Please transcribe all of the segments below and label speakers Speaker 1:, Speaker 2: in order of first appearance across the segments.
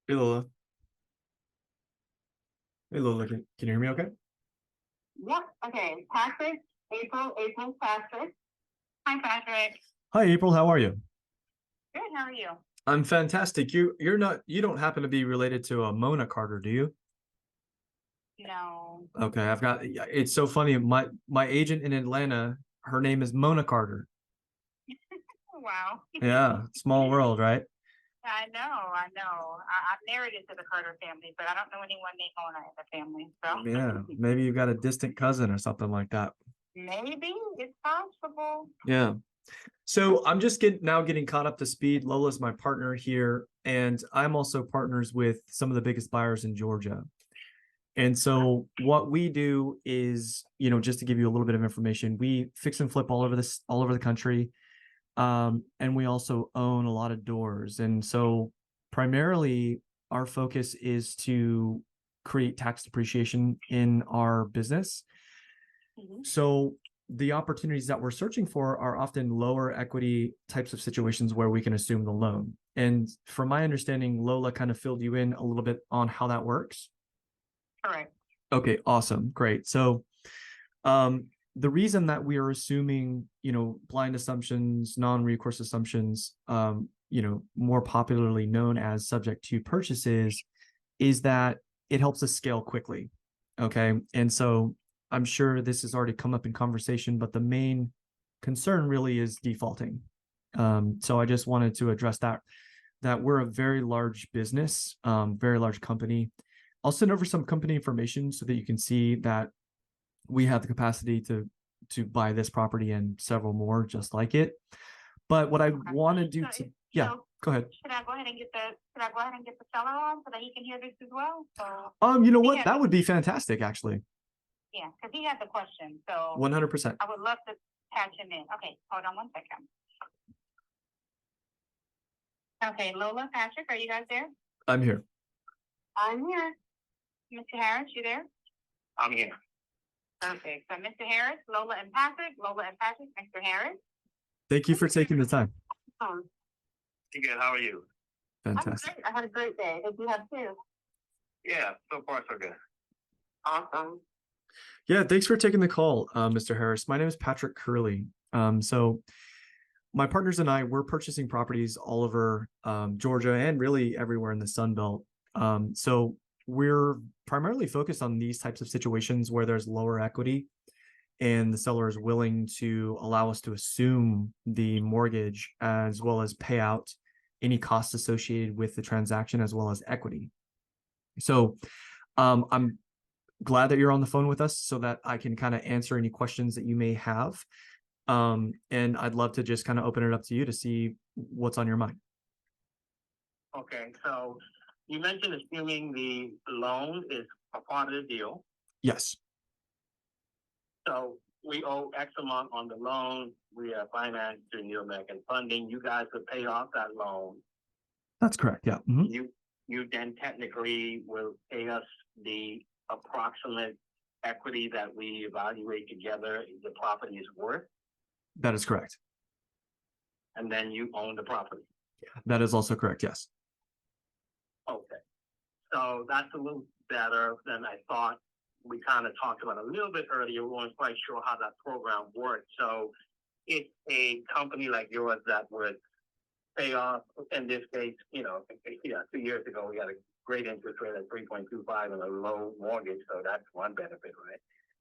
Speaker 1: Hey Lola. Hey Lola, can you hear me okay?
Speaker 2: Yep. Okay. Patrick, April, Patrick. Hi, Patrick.
Speaker 1: Hi April, how are you?
Speaker 2: Good. How are you?
Speaker 1: I'm fantastic. You don't happen to be related to Mona Carter, do you?
Speaker 2: No.
Speaker 1: Okay, I've got yeah, it's so funny. My agent in Atlanta, her name is Mona Carter.
Speaker 2: Wow.
Speaker 1: Yeah, small world, right?
Speaker 2: I know. I know. I'm married into the Carter family, but I don't know anyone named Mona in the family.
Speaker 1: Yeah,
Speaker 2: So
Speaker 1: maybe you've got a distant cousin or something like that.
Speaker 2: maybe it's possible.
Speaker 1: Yeah. So I'm just getting caught up to speed. Lola's my partner here, and I'm also partners with some of the biggest buyers in Georgia. And so what we do is, just to give you a little bit of information, we fix and flip all over the country. And we also own a lot of doors. And so primarily our focus is to create tax depreciation in our business.
Speaker 2: Mhm.
Speaker 1: So the opportunities that we're searching for are often lower equity types of situations where we can assume the loan. And from my understanding, Lola kind of filled you in a little bit on how that works.
Speaker 2: Correct.
Speaker 1: Okay, awesome. Great. So, the reason that we are assuming, blind assumptions, non-recourse assumptions, more popularly known as subject to purchases, is that it helps us scale quickly. Okay. And so I'm sure this has already come up in conversation, but the main concern really is defaulting. So I just wanted to address that we're a very large business, very large company. I'll send over some company information so that you can see that we have the capacity to buy this property and several more just like it. But what I
Speaker 2: Okay.
Speaker 1: want to do
Speaker 2: So,
Speaker 1: to yeah,
Speaker 2: so
Speaker 1: go ahead.
Speaker 2: should I go ahead and get the should I go ahead and get the seller on so that he can hear this as well? So
Speaker 1: You know
Speaker 2: he
Speaker 1: what?
Speaker 2: had
Speaker 1: That would be fantastic, actually.
Speaker 2: yeah, because he had the question. So
Speaker 1: 100%.
Speaker 2: I would love to patch him in. Okay, hold on one second. Okay, Lola, Patrick, are you guys there?
Speaker 1: I'm here.
Speaker 2: I'm here. Mr. Harris, you there? I'm here. Perfect. So Mr. Harris, Lola and Patrick, Mr. Harris.
Speaker 1: Thank you for taking the time.
Speaker 2: Um,
Speaker 3: Good. How are you?
Speaker 2: I'm
Speaker 1: Fantastic.
Speaker 2: great. I had a great day. Hope you have too.
Speaker 3: Yeah, so far so good.
Speaker 2: Awesome.
Speaker 1: Yeah, thanks for taking the call, Mr. Harris. My name is Patrick Curley. So my partners and I, we're purchasing properties all over Georgia and really everywhere in the Sun Belt. So we're primarily focused on these types of situations where there's lower equity and the seller is willing to allow us to assume the mortgage as well as pay out any costs associated with the transaction as well as equity. So I'm glad that you're on the phone with us so that I can kind of answer any questions that you may have. And I'd love to just kind of open it up to you to see what's on your mind.
Speaker 3: Okay, so you mentioned assuming the loan is a part of the deal.
Speaker 1: Yes,
Speaker 3: So we owe X amount on the loan. We are financed through New American Funding. You guys would pay off that loan.
Speaker 1: that's correct. Yeah. Mhm.
Speaker 3: You then technically will pay us the approximate equity that we evaluate together the property is worth,
Speaker 1: That is correct.
Speaker 3: and then you own the property.
Speaker 1: That is also correct. Yes.
Speaker 3: Okay. So that's a little better than I thought. We kind of talked about a little bit earlier. We weren't quite sure how that program worked. So it's a company like yours that would pay off, in this case, 2 years ago, we had a great interest rate at 3.25 and a low mortgage. So that's one benefit,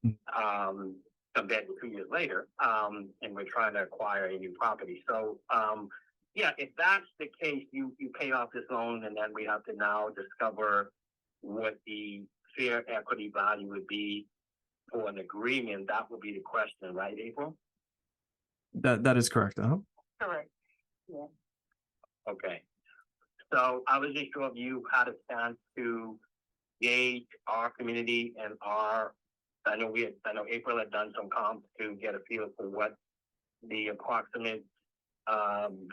Speaker 1: Mm.
Speaker 3: right? Compared to 2 years later. And we're trying to acquire a new property. So, yeah, if that's the case, you pay off this loan and then we have to now discover what the fair equity value would be for an agreement. That would be the question, right, April?
Speaker 1: That is correct. Uh-huh.
Speaker 2: Correct. Yeah.
Speaker 3: Okay. So I was just sure if you had a chance to gauge our community and I know April had done some comps to get a feel for what the approximate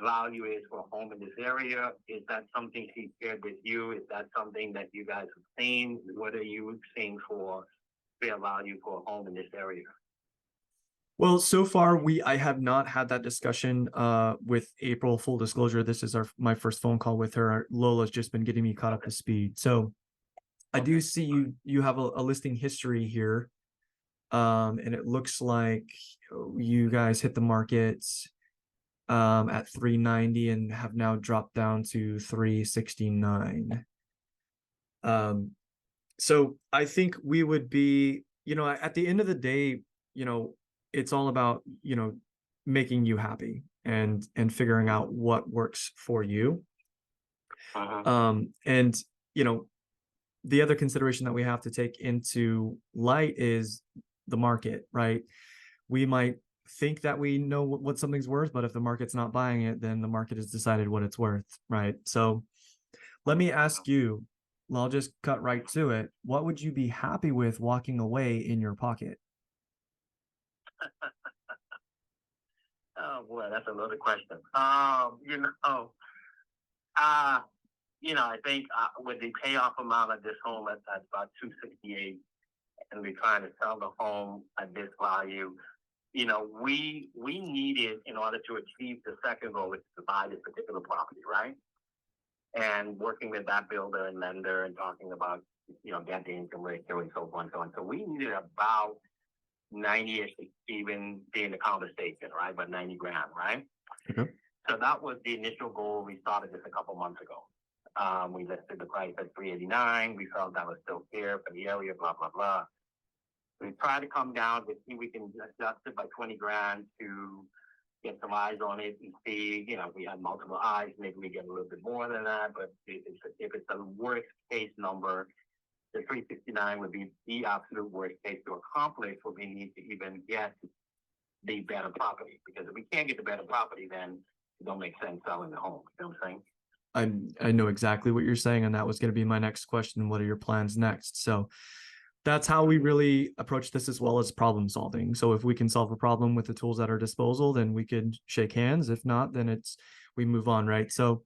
Speaker 3: value is for a home in this area. Is that something she shared with you? Is that something that you guys have seen? What are you seeing for fair value for a home in this area?
Speaker 1: Well, so far I have not had that discussion with April. Full disclosure, this is my first phone call with her. Lola's just been getting me caught up to speed. So I do see you have a listing history here. And it looks like you guys hit the market at 390 and have now dropped down to 369. So I think we would be, at the end of the day, it's all about, making you happy and figuring out what works for you. And the other consideration that we have to take into light is the market, right? We might think that we know what something's worth, but if the market's not buying it, then the market has decided what it's worth, right? So let me ask you, I'll just cut right to it. What would you be happy with walking away in your pocket?
Speaker 3: Oh boy, that's another question. I think with the payoff amount of this home at about 268, and we're trying to sell the home at this value, we needed in order to achieve the second goal, which is to buy this particular property, right? And working with that builder and lender and talking about, debt to income ratio and so on and so on. So we needed about 90-ish, even being the conversation, right? About 90 grand, right?
Speaker 1: Okay.
Speaker 3: So that was the initial goal. We started this a couple months ago. We listed the price at 389. We felt that was still fair for the area, blah, blah, blah. We tried to come down to see if we can adjust it by 20 grand to get some eyes on it and see, we had multiple eyes, maybe we get a little bit more than that. But if it's a worst case number, the 369 would be the absolute worst case to accomplish what we need to even get the better property. Because if we can't get the better property, then it don't make sense selling the home. You know what I'm saying?
Speaker 1: I know exactly what you're saying, and that was going to be my next question. What are your plans next? So that's how we really approach this, as well as problem solving. So if we can solve a problem with the tools at our disposal, then we could shake hands. If not, then we move on, right? So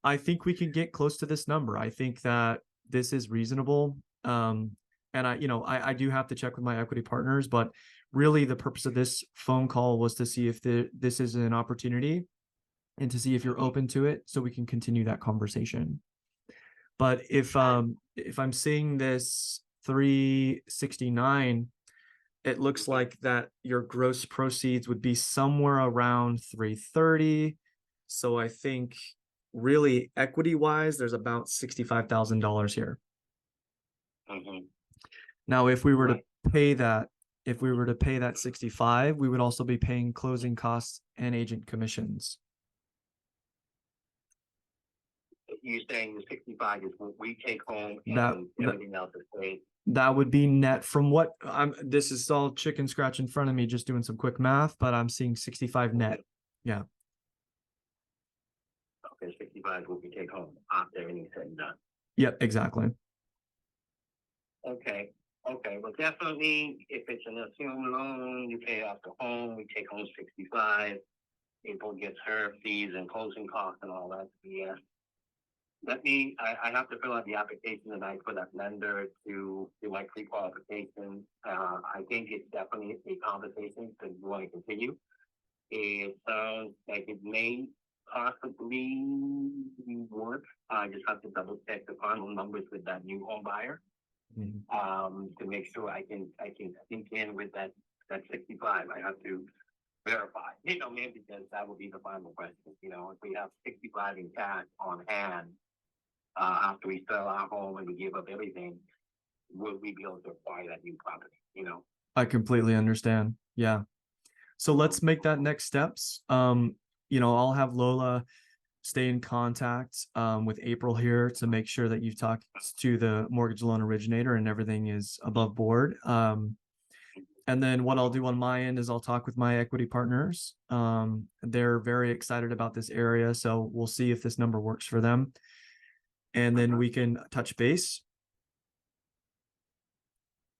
Speaker 1: I think we can get close to this number. I think that this is reasonable. And I do have to check with my equity partners, but really the purpose of this phone call was to see if this is an opportunity and to see if you're open to it, so we can continue that conversation. But if I'm seeing this 369, it looks like that your gross proceeds would be somewhere around 330. So I think really equity wise, there's about $65,000 here. Now, if we were to pay that 65, we would also be paying closing costs and agent commissions.
Speaker 3: You're saying the 65 is what we take home and everything else is paid?
Speaker 1: That would be net from what this is all chicken scratch in front of me, just doing some quick math, but I'm seeing 65 net. Yeah.
Speaker 3: Okay, 65 is what we take home after everything's said and done.
Speaker 1: Yep, exactly.
Speaker 3: Okay. Well, definitely, if it's an assumed loan, you pay off the home, we take home 65. April gets her fees and closing costs and all that. Yeah. I have to fill out the application tonight for that lender to do my pre-qualification. I think it's definitely a conversation to want to continue. It sounds like it may possibly work. I just have to double check the final numbers with that new home buyer. To make sure I can sink in with that 65. I have to verify, maybe because that would be the final question. If we have 65 in cash on hand, after we sell our home and we give up everything, will we be able to acquire that new property?
Speaker 1: I completely understand. Yeah. So let's make that next steps. I'll have Lola stay in contact with April here to make sure that you've talked to the mortgage loan originator and everything is above board. And then what I'll do on my end is I'll talk with my equity partners. They're very excited about this area, so we'll see if this number works for them. And then we can touch base.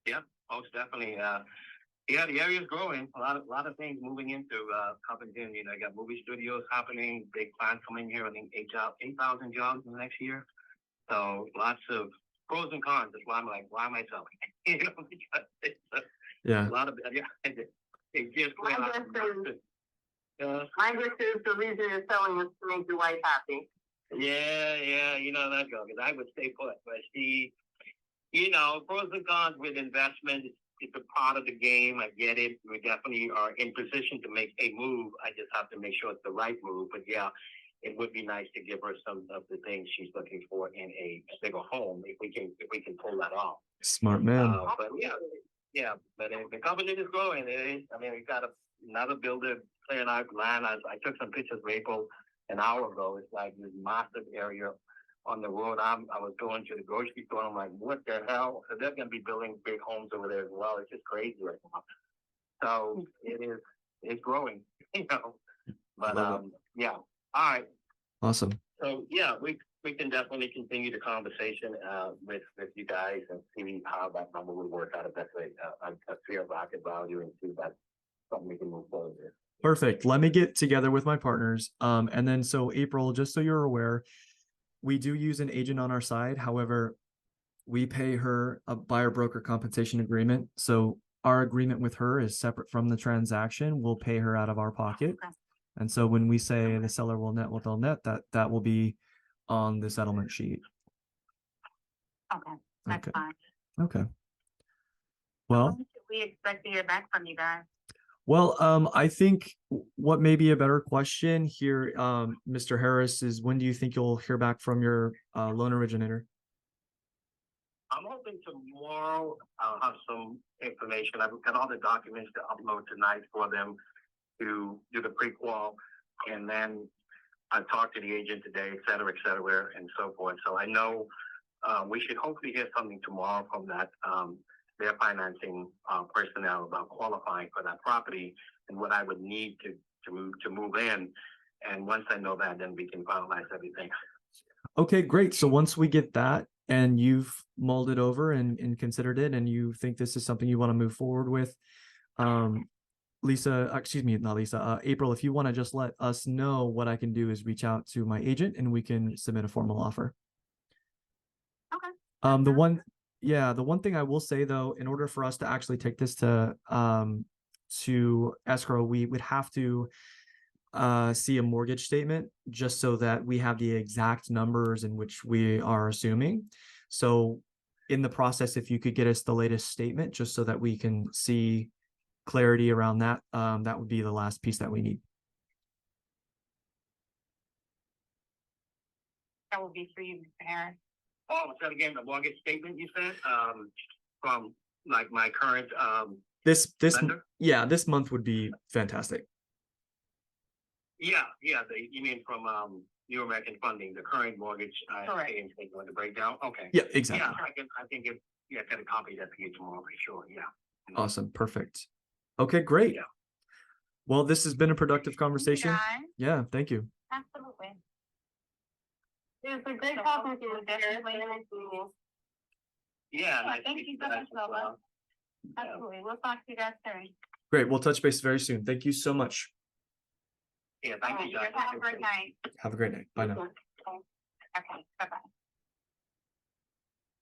Speaker 3: Yeah, most definitely. Yeah, the area is growing. A lot of things moving into Covington. I got movie studios happening, big plans coming here. I think 8,000 jobs in the next year. So lots of pros and cons. That's why I'm like, why am I selling? Because it's
Speaker 1: Yeah.
Speaker 3: a lot of It just
Speaker 2: My
Speaker 3: went up.
Speaker 2: guess is the reason you're selling is to make your wife happy.
Speaker 3: Yeah, you know that girl, because I would stay put, but she, you know, pros and cons with investment. It's a part of the game. I get it. We definitely are in position to make a move. I just have to make sure it's the right move. But yeah, it would be nice to give her some of the things she's looking for in a bigger home if we can pull that off.
Speaker 1: Smart man.
Speaker 3: But yeah. But the company is growing. It is. I mean, we got another builder clearing out land. I took some pictures of April an hour ago. It's like this massive area on the road. I was going to the grocery store. I'm like, what the hell? So they're going to be building big homes over there as well. It's just crazy right now. So it's growing, you know. But yeah. All right.
Speaker 1: Awesome.
Speaker 3: So yeah, we can definitely continue the conversation with you guys and see how that number would work out if that's a fair market value and see if that's something we can move forward with.
Speaker 1: Perfect. Let me get together with my partners. And then so April, just so you're aware, we do use an agent on our side. However, we pay her a buyer broker compensation agreement. So our agreement with her is separate from the transaction. We'll pay her out of our pocket. And so when we say the seller will net what they'll net, that will be on the settlement sheet.
Speaker 2: Okay, that's fine.
Speaker 1: Okay. Well,
Speaker 2: when should we expect to hear back from you guys?
Speaker 1: Well, I think what may be a better question here, Mr. Harris, is when do you think you'll hear back from your loan originator?
Speaker 3: I'm hoping tomorrow I'll have some information. I've got all the documents to upload tonight for them to do the pre-qual, and then I talked to the agent today, et cetera, and so forth. So I know we should hopefully hear something tomorrow from that their financing personnel about qualifying for that property and what I would need to move in. And once I know that, then we can finalize everything. Okay,
Speaker 1: great. So once we get that and you've mulled it over and considered it and you think this is something you want to move forward with, April, if you want to just let us know, what I can do is reach out to my agent and we can submit a formal offer.
Speaker 2: Okay.
Speaker 1: The one thing I will say though, in order for us to actually take this to escrow, we would have to see a mortgage statement just so that we have the exact numbers in which we are assuming. So in the process, if you could get us the latest statement just so that we can see clarity around that, that would be the last piece that we need.
Speaker 2: That will be for you, Mr. Harris.
Speaker 3: Oh, so again, the mortgage statement you said, from like my current
Speaker 1: this
Speaker 3: lender?
Speaker 1: Yeah, this month would be fantastic.
Speaker 3: Yeah, you mean from New American Funding, the current mortgage statement, the breakdown? Okay.
Speaker 1: Yeah, exactly.
Speaker 3: Yeah, I can get a copy of that for you tomorrow for sure. Yeah.
Speaker 1: Awesome, perfect. Okay, great.
Speaker 3: Yeah.
Speaker 1: Well, this has been a productive conversation. Yeah, thank you.
Speaker 2: Absolutely. It was great talking to you.
Speaker 3: Yeah,
Speaker 2: thank you so much, Lola. Absolutely. We'll talk to you guys soon.
Speaker 1: Great. We'll touch base very soon. Thank you so much.
Speaker 3: Yeah, thank you, guys.
Speaker 2: Have a great night.
Speaker 1: Have a great night. Bye now.
Speaker 2: Okay, bye-bye.